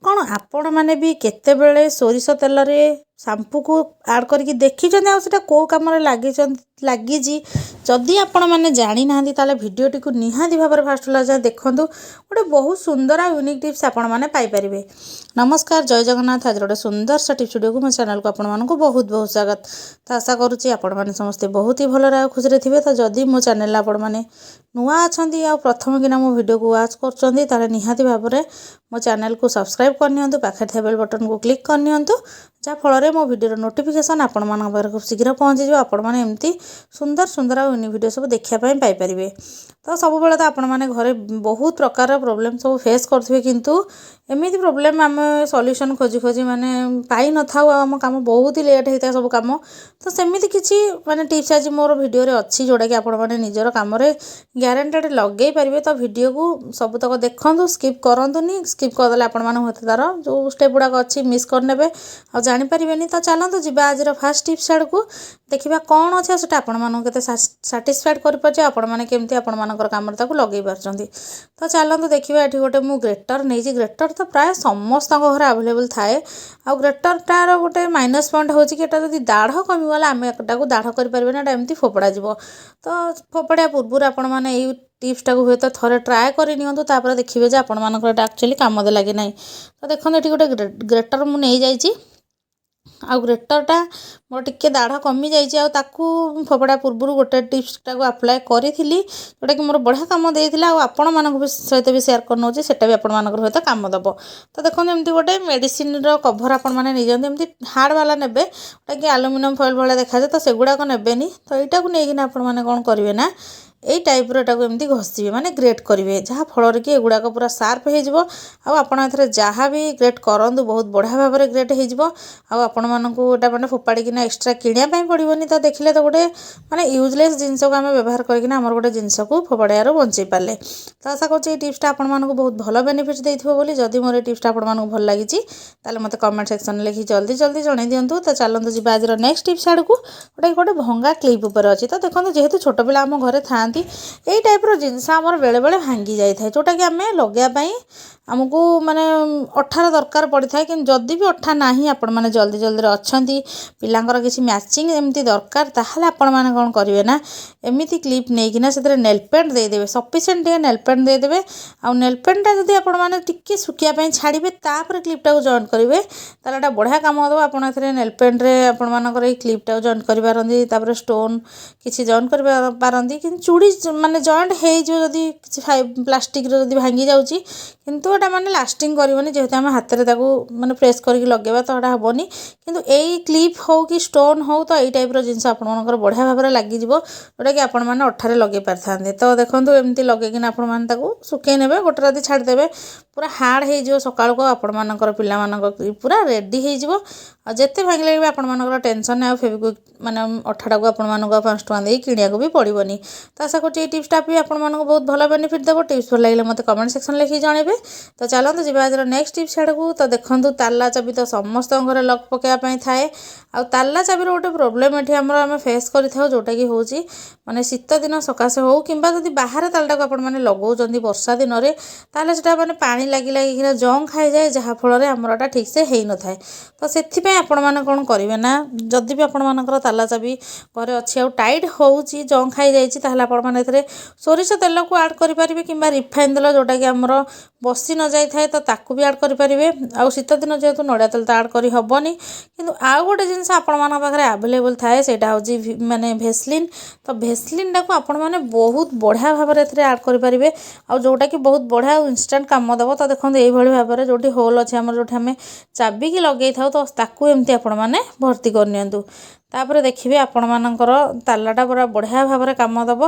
कौन आपण मैंने भी केतेबेले सोरिष तेल रे शैम्पू को ऐड करके देखी आटा कौ कम लगी जदि आपण मैंने जानी ना ताले वीडियोटी को निहाती भाव फास्ट जाए देखूँ गोटे बहुत सुंदर आ यूनिक टिप्स आपण मैंने पाइपर। नमस्कार जय जगन्नाथ। आज गोटे सुंदर सा टिप्स वीडियो को मो चैनल को आपण मानक बहुत बहुत स्वागत। तो आशा करुँची आपण मैंने समस्ते बहुत ही भल खुशी थे। तो जदि मो चैनल आपण मैंने नुआ अच्छा प्रथम किना मो वीडियो को वाच कर निहाती भाव में मो चैनल को सब्सक्राइब करनी पाखे थे बेल बटन को क्लिक करनी जहाँफल मो वीडियो नोटिफिकेशन आपण मान खूब शीघ्र पहुँची आपण मैंने एमती सुंदर सुंदर यूनिक वीडियो सब देखापी पाइपर। तो सब बेले तो आपण मैंने घरे बहुत प्रकार प्रोब्लेम सब फेस करेंगे किंतु एमती प्रोब्लेम आम सॉल्यूशन खोजी खोजी माने पाई न था आम काम बहुत ही लेट होता है सब काम। तो सेमती किसी माने टिप्स आज मोर वीडियो रे अच्छी जोड़ा कि आपण मैंने निजर काम ग्यारंटेड लगे पारे। तो वीडियो को सबुतक देखूँ स्किप करतुनि स्किप करदे आपण मैंने तार जो स्टेप गुड़ाक अच्छी मिस करने आ जानीपारे। तो चलतु जी आज फास्ट टिप्स आड़ को देखा कौन अच्छे से आपते साटिस्फाइड करमती आपंकर कम लगे पार्टी। तो चलतु देखा ये गोटे मुझे ग्रेटर नहीं ग्रेटर तो प्राय समस्त घर आवेलेबल थाए। आ ग्रेटर टार गोटे माइनस पॉइंट हो जब दाढ़ कमीगला आम एक दाढ़ करें एमती फोपड़ा जी। तो फोपड़ा पूर्व आपण मैंने यही टिप्सटा को हुए तो थे ट्राए कर देखिए जे आपण मानकर एक्चुअली काम देला कि नहीं। तो देखो ये गोटे ग्रेटर मुझे नहीं जाइए आ ग्रेटरटा मोर टिके दाढ़ कमी जाइए फोपड़ा पूर्व गोटे टिप्सटा को अप्लाई करी जोटा कि मोर बढ़िया कम देता आपण मान सहित भी सेयार करनौ सेटा भी आपण मानकर सहित काम दब। तो देखो एमती गोटे मेडिसिन कभर आपण मैंने नहीं एमती हार्ड वाला नेबे जोटा कि एल्युमिनियम फॉइल भाया देखा जाए। तो सेगुड़ाक नेबेनी। तो यहाँ को लेकिन आपण मैंने कौन करेंगे ना यही टाइप एमती घषिबे माने ग्रेट करेंगे जहाँफल कि एगुड़ाक पूरा सार्प हो जहाँ भी ग्रेट करूँ बहुत बढ़िया भाव में ग्रेट होटा मैंने फोपाड़ीना एक्सट्रा किणापी पड़ोनी। तो देखिले तो गोटे माने यूजलेस जिनस को आम व्यवहार करना गोटे जिनस को फोपाड़ार बचे पारे। तो आशा करुँच टिप्सटा आपण मानक बहुत भल बेनिफिट देथिबो जदि मोर टिप्सटा आपण मानक भल लगी मत कमेंट सेक्शन में लिखी जल्दी जल्दी जन दिंतु। तो चलतु जी आज नेक्स्ट टिप्स आड़ को गोटे भंगा क्लिप उपर अच्छी। तो देखो जेहेतु छोट पिला आम घरे था यही टाइप जिनस आमर बेले बेले भांगी जाए जोटा कि आम लगाई आमको माने अठार दरकार पड़ी था कि जदि भी अठा ना आपण मैंने जल्दी जल्दी अच्छा पिलांकर किसी मैचिंग एमती दरकार ताहले आपण मैंने कौन करेंगे ना एमती क्लिप नहीं से नेल पेंट देदेवे सफिसीयंट टे नेल पेंट देदेवे। आ नेल पेंटा जब आपने टिके सुखापी छाड़े तापर क्लिपटा को जॉइन करेंगे ताला बढ़िया कम दब। आप नेल पेंट्रे आपर क्लिपटा जॉइन कर स्टोन किसी जॉइन कर पारती कि चूड़ी माने जॉइंट होदी किसी प्लास्टिक जब भांगी जाऊँगी किंतु एटा माने लास्टिंग करबनी जेहेतु आम हाथ में माने प्रेस करके लगेबा तो एटा हेनी। किंतु यही क्लिप हो कि स्टोन हो तो यही टाइप जिनस आपंकर बढ़िया भाव में लगे जोटा कि आपण मैंने अठारे लगे पारे। तो देखो एमती लगे आपण मैंने सुखे ने गोटे राति छाड़देवे पूरा हार्ड हो सका आपण मानकर पिला पूरा रेडी हो जिते भांगे भी आपण टेंशन आ फेविक्विक माने अठाटा को आपण 5 टका दे किणिया भी पड़ोनी। तो आशा करुँच ये टिप्सटा भी आपण बहुत भल बेनिफिट देव। टिप्स भल लगे मत कमेंट सेक्शन लिखी जनइबे। तो चलते जी आज नेक्स्ट टिप्स आड़ को। तो देखो ताला चाबी तो समस्त घर लक पकाइवाई थाए आ ताला चाबीर गोटे प्रोब्लेम ये आम फेस करें जोटा कि हूँ माने शीत दिन सकाशे हो कि बाहर तालटा को आपण मैंने लगाउं वर्षा दिन में ताले सेटा माने पानी लगी लगिना जंग खाई जाए जहाँफल आमरटा ठीक से हो न था। तो से आपण मैंने कौन करेंगे ना जदि भी आपण मानकर ताला चाबी घरे अच्छी आ टाइट हो जंग खाई जाए आपण मैंने सोरिष तेल को ऐड करेंगे कि रिफाइन तेल जोटा कि आमर बसी न जाए तो ताकू भी ऐड करेंगे। आ शीत दिन जेहेतु नड़िया तेल तो ऐड कर हेनी कि आउ गोटे जिनस आपण पाखे आवेलेबल थाए से माने भेसलिन। तो भेसलिनटा को आपण मैंने बहुत बढ़िया भाव में ऐड करेंगे आ जोटा कि बहुत बढ़िया इंस्टांट कम दब। तो देखो ये भाव में जो होल अच्छे आम जो आम चाबी की लगे था तो ताकू एमती आपण मैंने भर्ती करनियंतु। तापर देखिए आपण मानकर तालाटा पूरा बढ़िया भाव में कम दब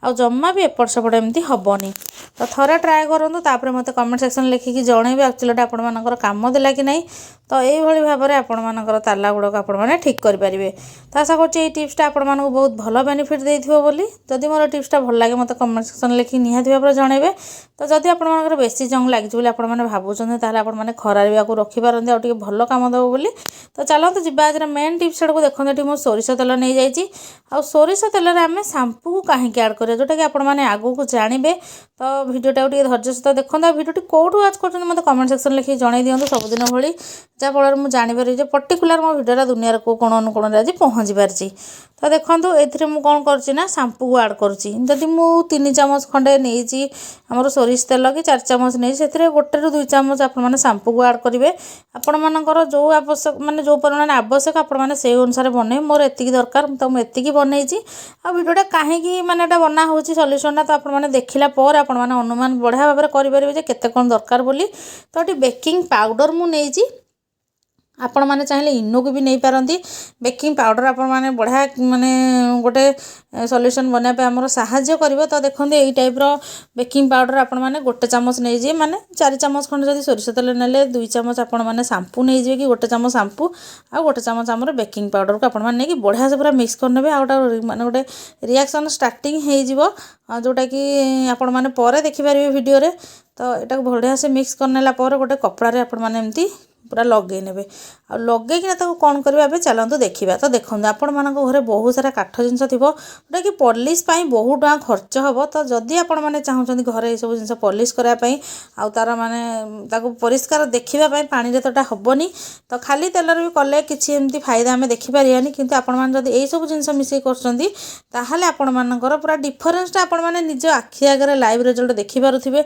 आ जमा भी एपट सेपट एमती हेनी। तो थे ट्राए करूँ तापर मत कमेंट सेक्शन लिखिकी जनइबे एक्चुअली आपण मानकर काम देला कि नहीं। तो यही भाव में आपण मानकर ताला गुड़ाक आपण मैंने ठीक करेंगे। तो आशा करुँच ये टिप्सटा आपण मानक बहुत भल बेनिफिट देथिबो बोली। जदि मोर टिप्सटा भल लगे मत कमेंट सेक्शन लिखी निहाती भाव में जनइबे। तो जदि आपण मानकर बेसी जंग लगी बोली आपण मैंने भावुं ताहले आपण मैंने खरारे भी रखी पारती आ भल काम दब बोली। तो चलते जी आज मेन टिप्स आड़ को देखते ये सोरिष तेल नहीं जाइए आ सोरिष तेल आम शैम्पू को कहीं ऐड करें जोटा कि आपण मैंने आगू को जानवे। तो भिडियोटा धैर्य सहित देखो भिडियोटी कौटू आज कर मतलब कमेंट सेक्शन लिखिक जन दिखाँ सबुदिन भाई जहाँफल मुझे जापर पर्टिकुलर मो भिडियोटा दुनिया को कोण अनुकोण आज पहुँची पार्टी। तो देखो ये मुझे कौन कर शैम्पू को आड करुँची जदि मु 3 चामच खंडे नहीं आमर सोरिष तेल कि 4 चामच नहीं से गोटे रु 2 चामच आपने शैम्पू को आड करेंगे आपण मानकर जो आवश्यक माने जो परिमाण आवश्यक आपण मैंने से अनुसार बने मोर एति दरकार तो मुझे बनई आ भिडियोटा कहीं माने बना हो सल्यूशनटा तो आपने देखला पर आपण मैंने अनुमान बढ़िया भाव में करेंगे केते कौन दरकार बोली। तो ये बेकिंग पाउडर मु नहीं आपण मैंने चाहिए इनो को भी नहीं पारती बेकिंग पाउडर आपण मैंने बढ़िया माने गोटे सल्यूशन बनापे आमर साहाय्य कर। तो देखो यही टाइप बेकिंग पाउडर आपण मैंने गोटे चामच नहीं माने 4 चामच खंड जब सोरिष तेल ने 2 चामच आपण मैंने शैम्पू नहीं कि गोटे चामच शैम्पू आ गोटे चामच आमर बेकिंग पाउडर को आपण मैंने बढ़िया से पूरा मिक्स करने आगे माने गोटे रिएक्शन स्टार्टिंग हो जोटा कि आपण मैंने पर देखिपारे वीडियो रे। तो यहाँ बढ़िया से मिक्स करनेला गोटे कपड़े आपण मैंने एमती पूरा लगे ने आ लगे कौन करेंगे चलते देखा। तो देखो आपण मान घर बहुत सारा काठ जिनस थी जोटा कि पॉलिश बहुत टଙ୍କା खर्च हम। तो जदि आपण मैंने चाहते घर ये सब जिन पॉलिश करने आ तार माने परिष्कार देखापी पानी रे तो हेनी तो खाली तेल भी कले कि फायदा आम देखिपारानी कितु आपण मैंने यही सब जिन मिसे कर पूरा डिफरेन्सटा आपण मैंने निज आखि आगे लाइव रिजल्ट देखिपे मुझे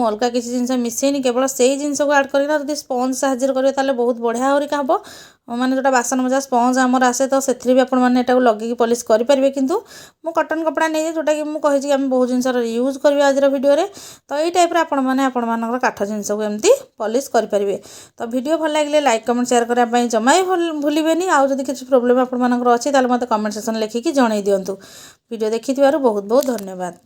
अलग किसी जिन मिसेनी केवल से जिन को आड कर स्पंज साहाଯ୍य ताले बहुत बढ़िया हरिका हम माने जोटा बासन मजा स्पंज आमर आसे तो से भी आपण मैंने लगे पॉलिश करेंगे किंतु मु कटन कपड़ा नहीं जोटा कि मुझे कही आम बहुत जिन यूज करवा आज वीडियो रे। तो यही टाइप आपण मैंने काठ जिनस को एमती पॉलिश करेंगे। तो वीडियो भल लगे लाइक कमेंट शेयर करने जमा ही भूलें आउ जब किसी प्रोब्लेम आपंकर अच्छी मत कमेंट सेक्शन लिखिकी जन दिंतु। वीडियो देखि बहुत बहुत धन्यवाद।